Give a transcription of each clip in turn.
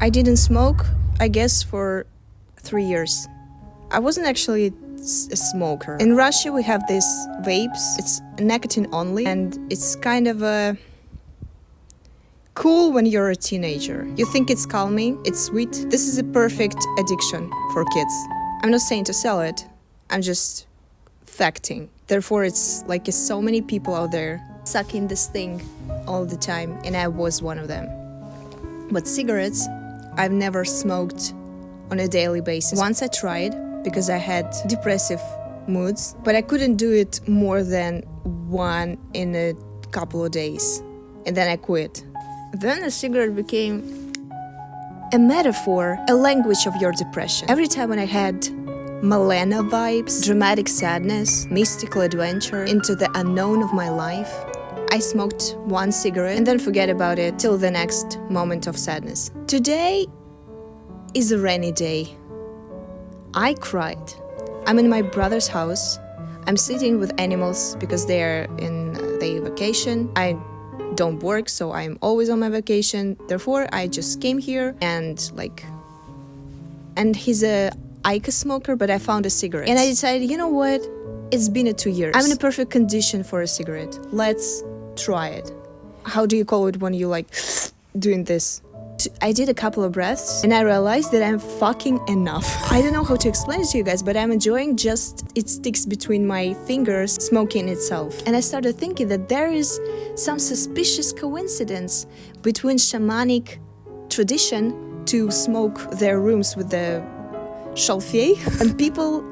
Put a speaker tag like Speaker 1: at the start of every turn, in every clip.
Speaker 1: I didn't smoke, I guess, for 3 years. I wasn't actually a smoker. In Russia, we have these vapes. It's nicotine only, and it's kind of a cool when you're a teenager. You think it's calming, it's sweet. This is a perfect addiction for kids. I'm not saying to sell it, I'm just facting. Therefore, it's like so many people out there sucking this thing all the time, and I was one of them. But cigarettes, I've never smoked on a daily basis. Once I tried because I had depressive moods, but I couldn't do it more than one in a couple of days, and then I quit. Then the cigarette became a metaphor, a language of your depression. Every time when I had Malena vibes, dramatic sadness, mystical adventure into the unknown of my life, I smoked one cigarette and then forget about it till the next moment of sadness. Today is a rainy day. I cried. I'm in my brother's house. I'm sitting with animals because they're in their vacation. I don't work, so I'm always on my vacation. Therefore, I just came here and he's a Ica smoker, but I found a cigarette. And I decided, you know what? It's been 2 years. I'm in a perfect condition for a cigarette. Let's try it. How do you call it when you doing this? I did a couple of breaths and I realized that I'm fucking enough. I don't know how to explain it to you guys, but I'm enjoying just it sticks between my fingers, smoking itself. And I started thinking that there is some suspicious coincidence between shamanic tradition to smoke their rooms with the chalfier and people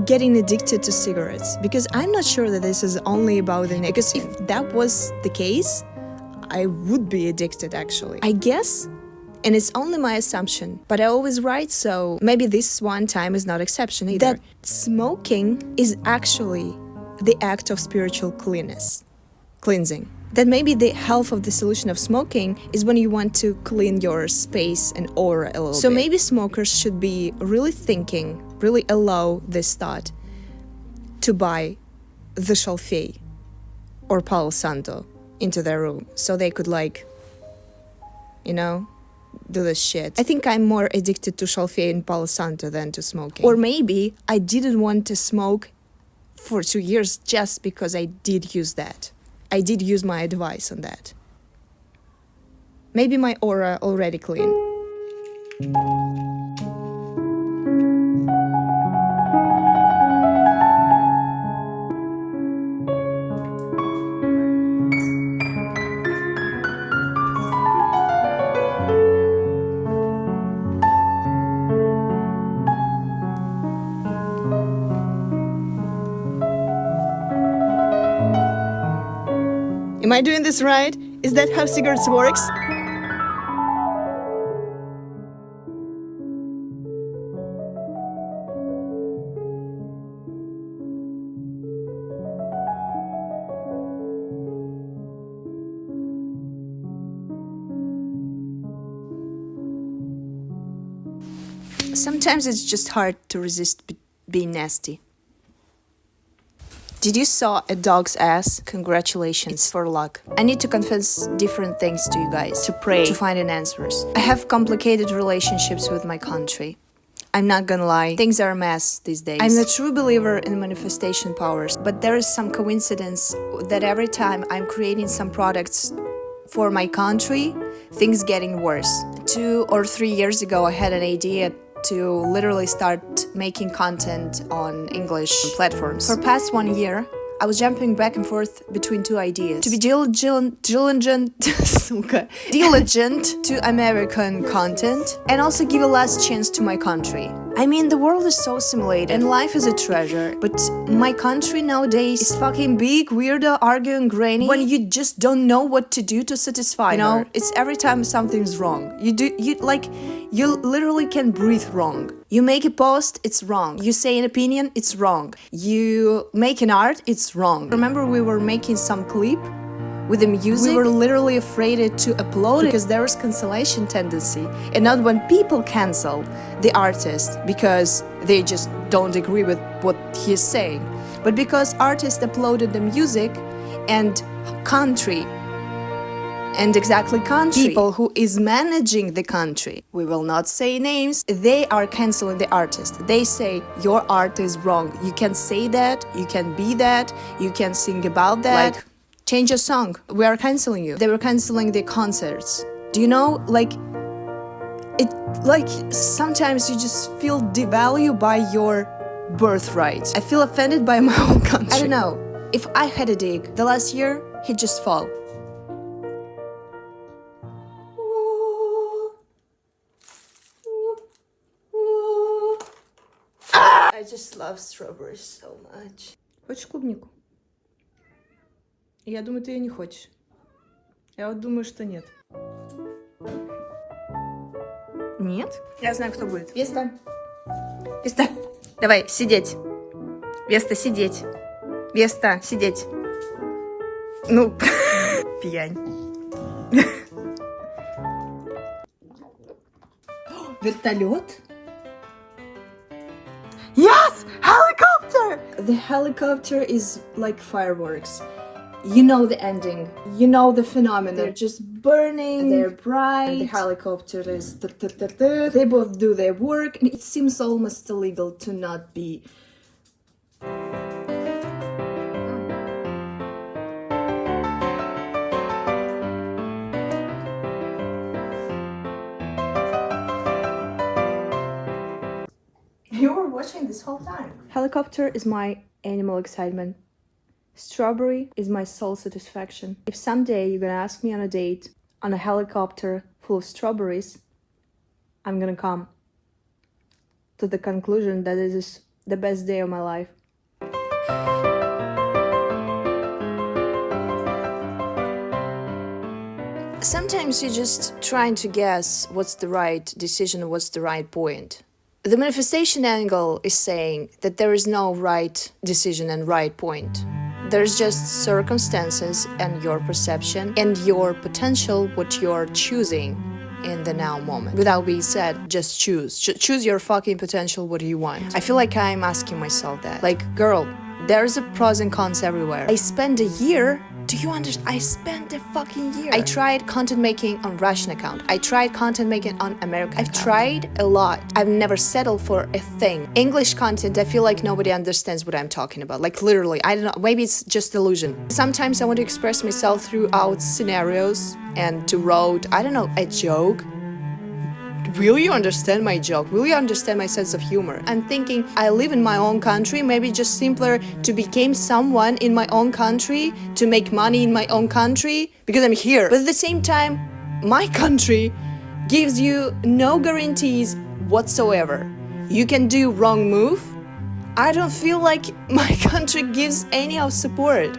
Speaker 1: getting addicted to cigarettes. Because I'm not sure that this is only about the nicotine. Because if that was the case, I would be addicted actually. I guess. And it's only my assumption, but I always write, so maybe this one time is not exception either. That smoking is actually the act of spiritual cleansing. That maybe the half of the solution of smoking is when you want to clean your space and aura a little bit. So maybe smokers should be really thinking, really allow this thought to buy the chalfier or Palo Santo into their room so they could do this shit. I think I'm more addicted to chalfier and Palo Santo than to smoking. Or maybe I didn't want to smoke for 2 years just because I did use that. I did use my advice on that. Maybe my aura already clean. Am I doing this right? Is that how cigarettes works? Sometimes it's just hard to resist being nasty. Did you saw a dog's ass? Congratulations, it's for luck. I need to confess different things to you guys, to pray, to find an answers. I have complicated relationships with my country. I'm not gonna lie, things are a mess these days. I'm a true believer in manifestation powers, but there is some coincidence that every time I'm creating some products for my country, things getting worse. 2 or 3 years ago, I had an idea to literally start making content on English platforms. For past 1 year, I was jumping back and forth between 2 ideas. To be diligent to American content and also give a last chance to my country. I mean, the world is so simulated and life is a treasure, but my country nowadays is fucking big, weirdo, arguing granny when you just don't know what to do to satisfy her. It's every time something's wrong. You literally can breathe wrong. You make a post, it's wrong. You say an opinion, it's wrong. You make an art, it's wrong. Remember we were making some clip with the music? We were literally afraid to upload it because there was cancellation tendency. And not when people cancel the artist because they just don't agree with what he's saying, but because artist uploaded the music and country And exactly country. People who is managing the country, we will not say names, they are canceling the artist. They say, your art is wrong. You can say that, you can be that, you can sing about that. Like, change your song. We are canceling you. They were canceling the concerts. Do you know, like, it, like, sometimes you just feel devalued by your birthright. I feel offended by my own country. I don't know. If I had a dig, the last year, he'd just fall. I just love strawberries so much. Хочешь клубнику? Я думаю, ты ее не хочешь. Я вот думаю, что нет. Нет? Я знаю, кто будет. Веста. Веста. Давай, сидеть. Веста, сидеть. Веста, сидеть. Ну, пьянь. Вертолет? Yes! Helicopter! The helicopter is like fireworks. You know the ending. You know the phenomenon. They're just burning. They're bright. And the helicopter is... They both do their work. And it seems almost illegal to not be... You were watching this whole time. Helicopter is my animal excitement. Strawberry is my soul satisfaction. If someday you're gonna ask me on a date on a helicopter full of strawberries, I'm gonna come to the conclusion that it is the best day of my life. Sometimes you're just trying to guess what's the right decision, what's the right point. The manifestation angle is saying that there is no right decision and right point. There's just circumstances and your perception and your potential, what you're choosing in the now moment. Without being said, just choose. Choose your fucking potential, what do you want? I feel like I'm asking myself that. Like, girl, there's a pros and cons everywhere. I spent a year. Do you understand? I spent a fucking year. I tried content making on Russian account. I tried content making on American account. I've tried a lot. I've never settled for a thing. English content, I feel like nobody understands what I'm talking about. Like literally, I don't know, maybe it's just illusion. Sometimes I want to express myself throughout scenarios and to wrote, I don't know, a joke. Will you understand my joke? Will you understand my sense of humor? I'm thinking I live in my own country, maybe just simpler to become someone in my own country, to make money in my own country, because I'm here. But at the same time, my country gives you no guarantees whatsoever. You can do wrong move. I don't feel like my country gives any of support.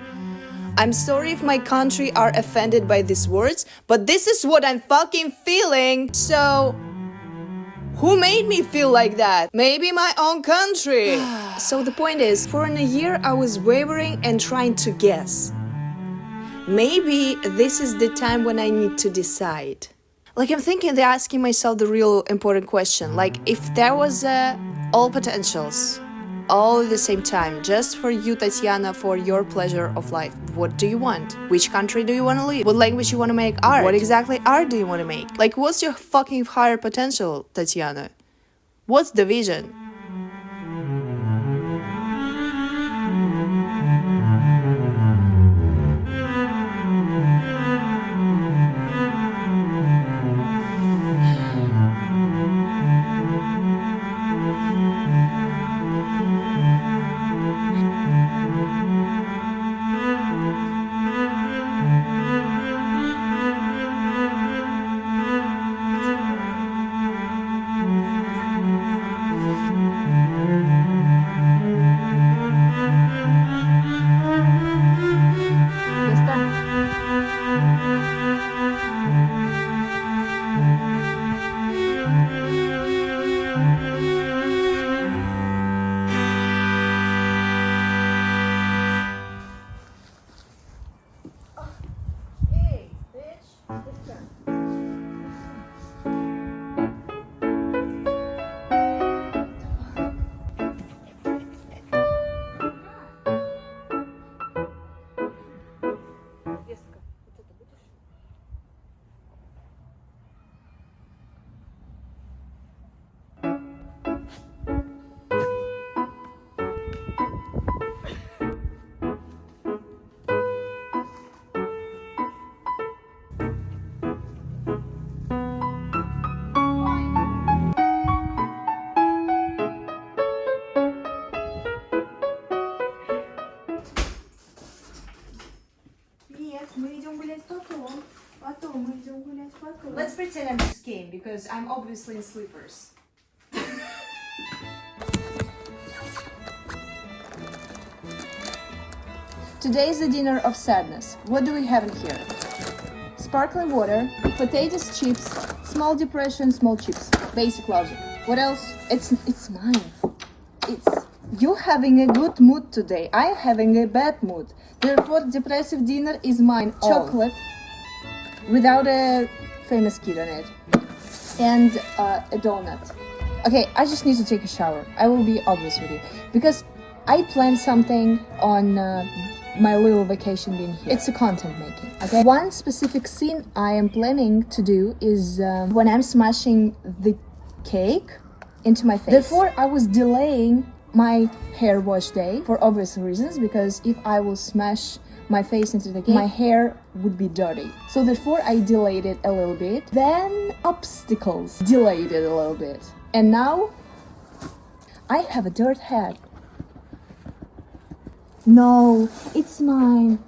Speaker 1: I'm sorry if my country are offended by these words, but this is what I'm fucking feeling. So... who made me feel like that? Maybe my own country. So the point is, for a year I was wavering and trying to guess. Maybe this is the time when I need to decide. Like I'm thinking, they're asking myself the real important question. Like if there was all potentials, all at the same time, just for you, Tatiana, for your pleasure of life. What do you want? Which country do you want to live? What language you want to make art? What exactly art do you want to make? Like, what's your fucking higher potential, Tatiana? What's the vision? I just came because I'm obviously in slippers. Today is the dinner of sadness. What do we have in here? Sparkling water, potatoes, chips, small depression, small chips. Basic logic. What else? It's mine. You having a good mood today. I'm having a bad mood. Therefore, depressive dinner is mine. Chocolate without a famous kid on it. And a donut. Okay, I just need to take a shower. I will be obvious with you. Because I planned something on my little vacation being here. It's a content making, okay? One specific scene I am planning to do is when I'm smashing the cake into my face. Therefore, I was delaying my hair wash day for obvious reasons, because if I will smash my face into the cake, my hair would be dirty. So therefore, I delayed it a little bit. Then obstacles delayed it a little bit. And now, I have a dirt head. No, it's mine.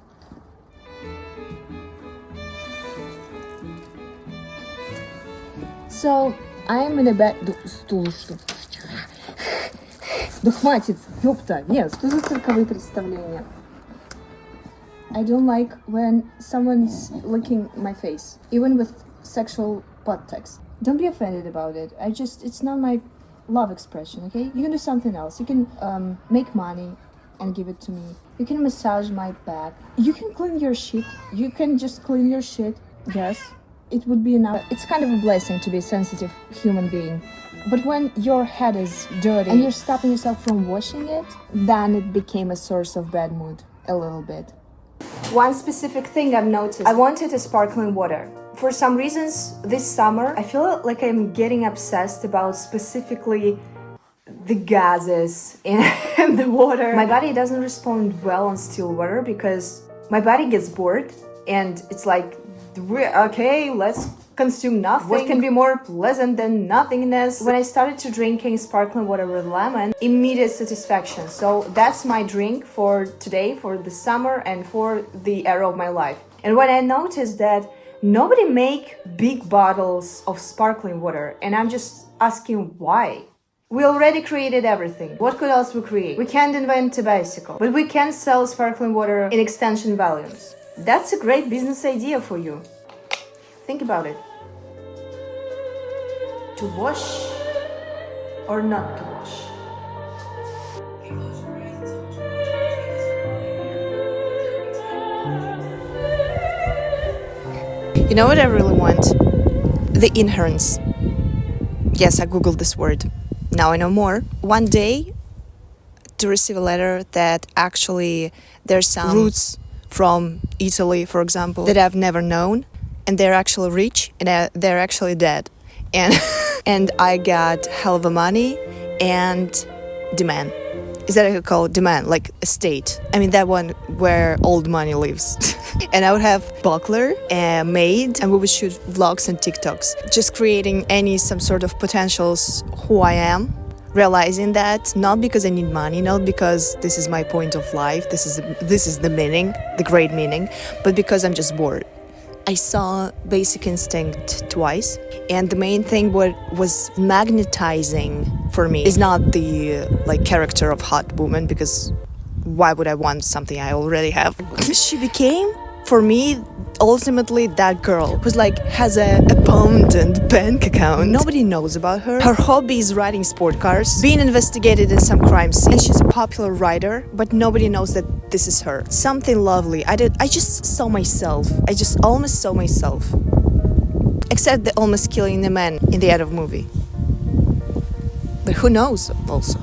Speaker 1: So, I am in a bad... Да хватит, ёпта, нет, что за цирковые представления? I don't like when someone's licking my face, even with sexual podtext. Don't be offended about it. It's not my love expression, okay? You can do something else. You can make money and give it to me. You can massage my back. You can clean your shit. You can just clean your shit. Yes, it would be enough. It's kind of a blessing to be a sensitive human being. But when your head is dirty and you're stopping yourself from washing it, then it became a source of bad mood a little bit. One specific thing I've noticed, I wanted a sparkling water. For some reasons, this summer, I feel like I'm getting obsessed about specifically the gases in the water. My body doesn't respond well on still water because my body gets bored and it's like, okay, let's consume nothing. What can be more pleasant than nothingness? When I started to drinking sparkling water with lemon, immediate satisfaction. So that's my drink for today, for the summer and for the era of my life. And when I noticed that nobody make big bottles of sparkling water, and I'm just asking why. We already created everything. What could else we create? We can't invent a bicycle, but we can sell sparkling water in extension volumes. That's a great business idea for you. Think about it. To wash or not to wash? You know what I really want? The inherence. Yes, I googled this word. Now I know more. One day, to receive a letter that actually there's some roots from Italy, for example, that I've never known, and they're actually rich, and they're actually dead. And and I got hell of a money and demand. Is that how you call it? Demand, like estate. I mean that one where old money lives. And I would have buckler, a maid, and we would shoot vlogs and TikToks. Just creating some sort of potentials who I am. Realizing that not because I need money, not because this is my point of life, this is the meaning, the great meaning, but because I'm just bored. I saw Basic Instinct twice, and the main thing what was magnetizing for me is not the character of hot woman, because why would I want something I already have? She became, for me, ultimately that girl who's has a abundant bank account. Nobody knows about her. Her hobby is riding sport cars, being investigated in some crime scene, and she's a popular writer, but nobody knows that this is her. Something lovely. I just saw myself. I just almost saw myself. Except the almost killing the man in the end of the movie. But who knows also?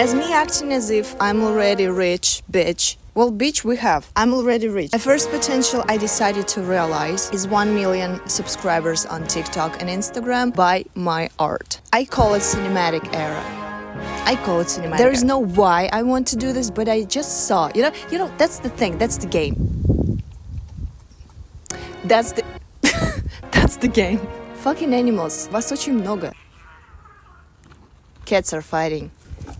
Speaker 1: As me acting as if I'm already rich, bitch. Well, bitch, we have. I'm already rich. The first potential I decided to realize is 1 million subscribers on TikTok and Instagram by my art. I call it cinematic era. I call it cinematic. There is no why I want to do this, but I just saw. You know, that's the thing. That's the game. That's the that's the game. Fucking animals. Вас очень много. Cats are fighting.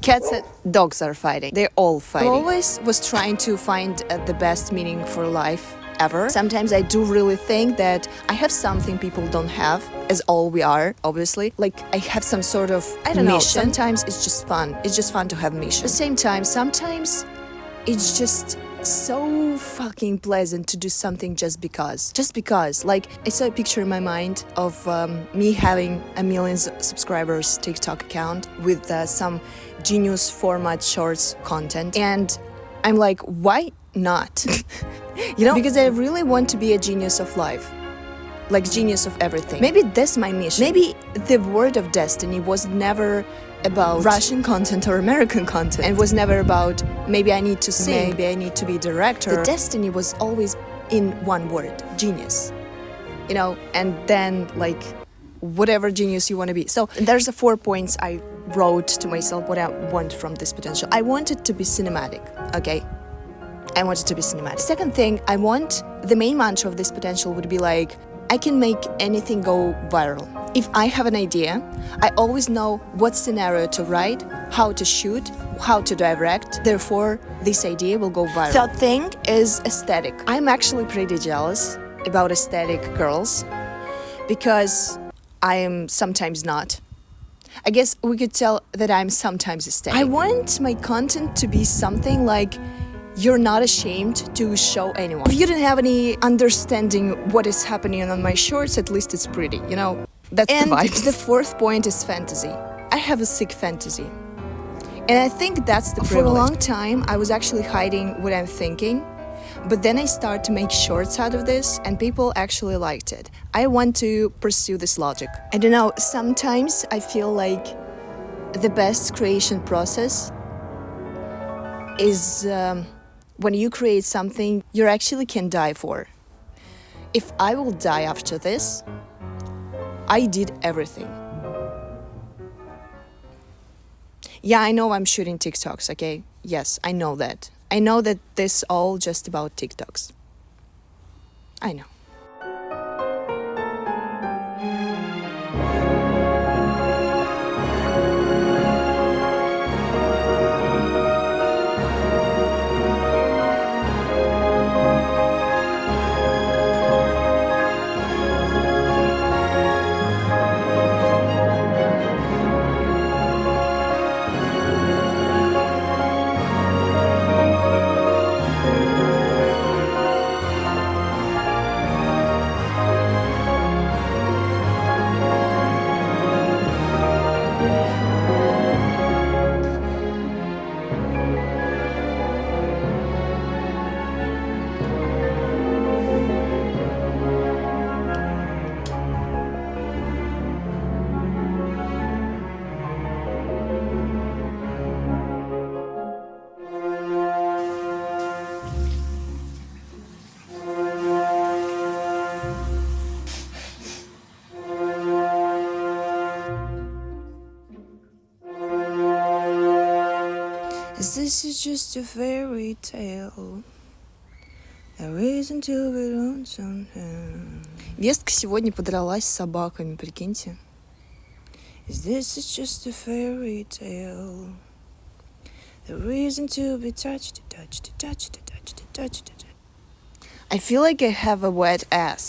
Speaker 1: Cats and dogs are fighting. They're all fighting. I always was trying to find the best meaning for life ever. Sometimes I do really think that I have something people don't have, as all we are, obviously. Like, I have some sort of, I don't know, sometimes it's just fun. It's just fun to have mission. At the same time, sometimes it's just so fucking pleasant to do something just because. Just because. Like, I saw a picture in my mind of me having 1 million subscribers TikTok account with some genius format shorts content. And I'm like, why not? You know, because I really want to be a genius of life. Like, genius of everything. Maybe that's my mission. Maybe the word of destiny was never about Russian content or American content, and was never about maybe I need to sing, maybe I need to be a director. The destiny was always in one word: genius. You know, and then like whatever genius you want to be. So there's the 4 points I wrote to myself what I want from this potential. I want it to be cinematic, okay? I want it to be cinematic. Second thing, I want the main mantra of this potential would be like, I can make anything go viral. If I have an idea, I always know what scenario to write, how to shoot, how to direct. Therefore, this idea will go viral. Third thing is aesthetic. I'm actually pretty jealous about aesthetic girls because I am sometimes not. I guess we could tell that I'm sometimes aesthetic. I want my content to be something like you're not ashamed to show anyone. If you don't have any understanding what is happening on my shorts, at least it's pretty, you know? That's the vibe. The fourth point is fantasy. I have a sick fantasy. And I think that's the privilege. For a long time, I was actually hiding what I'm thinking. But then I started to make shorts out of this, and people actually liked it. I want to pursue this logic. I don't know, sometimes I feel like the best creation process is when you create something you actually can die for. If I will die after this, I did everything. Yeah, I know I'm shooting TikToks, okay? Yes, I know that. I know that this all just about TikToks. I know. This is just a fairy tale. A reason to be lonesome. Вестка сегодня подралась с собаками, прикиньте. This is just a fairy tale. The reason to be touched. I feel like I have a wet ass.